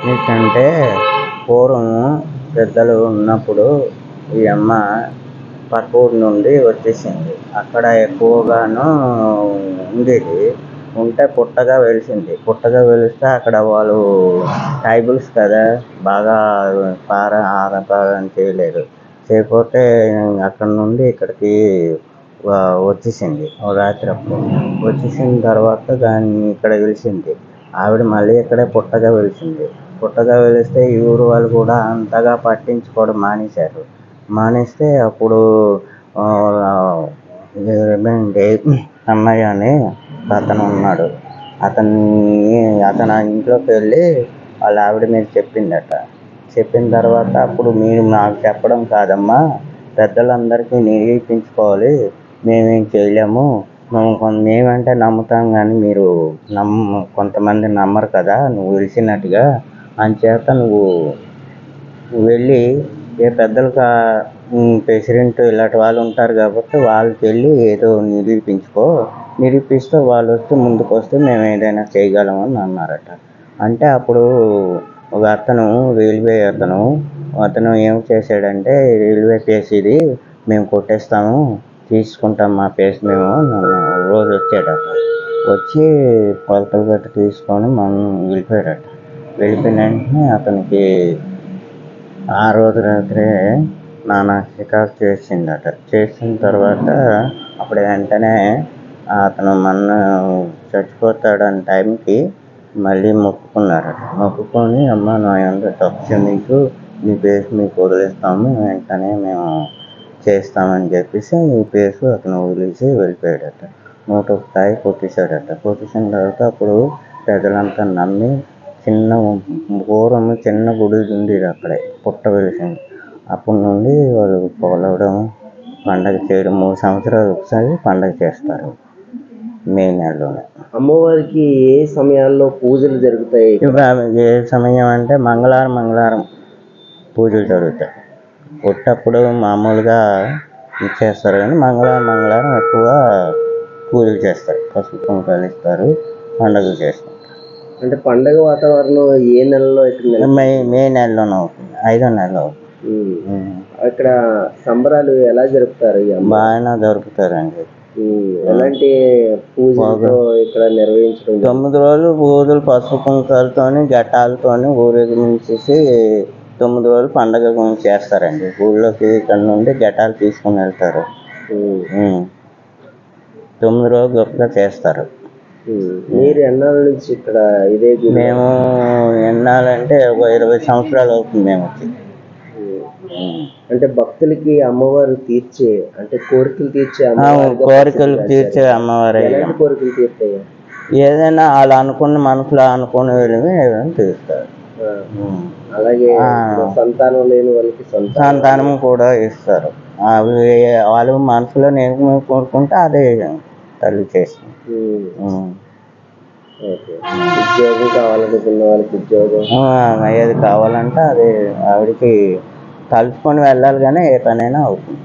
ఏంటంటే పూర్వం పెద్దలు ఉన్నప్పుడు ఈ అమ్మ పక్క ఊరు నుండి వచ్చేసింది. అక్కడ ఎక్కువగాను ఉండేది. ఉంటే పుట్టగా పుట్టగా వెలిస్తే అక్కడ వాళ్ళు ట్రైబల్స్ కదా, బాగా ఆహారం చేయలేరు. చేయకపోతే అక్కడ నుండి ఇక్కడికి వచ్చేసింది. ఓ రాత్రి అప్పుడు వచ్చేసిన తర్వాత దాన్ని ఇక్కడ వెలిసింది. ఆవిడ మళ్ళీ ఇక్కడే పుట్టగా వెలిసింది. పుట్టగా వెలిస్తే ఈ ఊరు వాళ్ళు కూడా అంతగా పట్టించుకోవడం మానేశారు. మానేస్తే అప్పుడు అన్నయ్య అని అతను ఉన్నాడు. అతను ఇంట్లోకి వెళ్ళి వాళ్ళ ఆవిడ మీద చెప్పిందట. చెప్పిన తర్వాత అప్పుడు మీరు నాకు చెప్పడం కాదమ్మా, పెద్దలందరికీ నిరూపించుకోవాలి, మేమేం చేయలేము, మేమంటే నమ్ముతాం కానీ మీరు కొంతమంది నమ్మరు కదా నువ్వు వెలిసినట్టుగా, అంచేత నువ్వు వెళ్ళి ఏ పెద్దలు ప్రెసిడెంట్ ఇలాంటి వాళ్ళు ఉంటారు కాబట్టి వాళ్ళకి వెళ్ళి ఏదో నిరూపిస్తే వాళ్ళు వస్తే ముందుకు వస్తే మేము ఏదైనా చేయగలమని అన్నారట. అంటే అప్పుడు ఒక రైల్వే అతను ఏం చేశాడంటే, రైల్వే కేసు ఇది మేము కొట్టేస్తాము, తీసుకుంటాం మా కేసు మేము రోజు వచ్చాడట. వచ్చి కొలతలు గట్టు తీసుకొని మనం వెళ్ళిపోయాడట. వెళ్ళిపోయిన వెంటనే అతనికి ఆ రోజు రాత్రే నానా షికారు చేసిందట. చేసిన తర్వాత అప్పుడు వెంటనే అతను చచ్చిపోతాడని టైంకి మళ్ళీ మొక్కుకున్నారట. మొక్కుకొని అమ్మ నా యందు తప్పు క్షమించు, మీ కేసు మీకు వదిలేస్తాము, వెంటనే మేము చేస్తామని చెప్పేసి ఈ కేసు అతను వదిలేసి వెళ్ళిపోయాడట. 101 కాయ కొట్టేశాడట. కొట్టేసిన తర్వాత అప్పుడు ప్రజలంతా నమ్మి పూర్వం చిన్న గుడి ఉండేది అక్కడే, పుట్ట వెలిసింది. అప్పటి నుండి వాళ్ళు కొలవడం, పండగ చేయడం 3 సంవత్సరాలు ఒకసారి పండగ చేస్తారు మే నెలలోనే. అమ్మవారికి ఏ సమయాల్లో పూజలు జరుగుతాయి? ఏ సమయం అంటే మంగళవారం పూజలు జరుగుతాయి. పుట్టప్పుడు మామూలుగా చేస్తారు కానీ మంగళవారం ఎక్కువ పూజలు చేస్తారు. పసుపు కుంకాలు ఇస్తారు, పండుగలు చేస్తారు. అంటే పండగ వాతావరణం ఏ నెలలో? మే నెలలోనే అవుతుంది, 5వ నెలలో అవుతుంది. ఇక్కడ సంబరాలు ఎలా జరుపుతారు? బాగా జరుపుతారండి. ఎలాంటి పూజలు ఇక్కడ నిర్వహించడం? 9 రోజులు పూజలు పసుపు కుంకాలతోని ఘటాలతోని ఊరేగించేసి 9 రోజులు పండగ చేస్తారండి. ఊళ్ళోకి ఇక్కడ నుండి ఘటాలు తీసుకుని వెళ్తారు. 9 రోజులు గొప్పగా చేస్తారు. మీరు ఎన్నాళ్ళ నుంచి ఇక్కడ ఇదే? మేము ఎన్నాళ్ళంటే ఒక 20 సంవత్సరాలు అవుతుంది మేము వచ్చి. అంటే భక్తులకి అమ్మవారు తీర్చే, అంటే కోరికలు తీర్చే అమ్మవారు. కోరికలు తీర్చాయి ఏదైనా వాళ్ళు మనసులో అనుకుని వెళ్ళి తీరుస్తారు. అలాగే సంతానం లేని వాళ్ళకి సంతానం కూడా ఇస్తారు. వాళ్ళు మనసులో నేను కోరుకుంటే అదే తల్లి చేస్తుంది. ఉద్యోగం కావాలనుకున్న వాళ్ళకి ఉద్యోగం, ఏది కావాలంటే అది ఆవిడకి కలుపుకొని వెళ్ళాలి కానీ ఏ పనైనా అవుతుంది.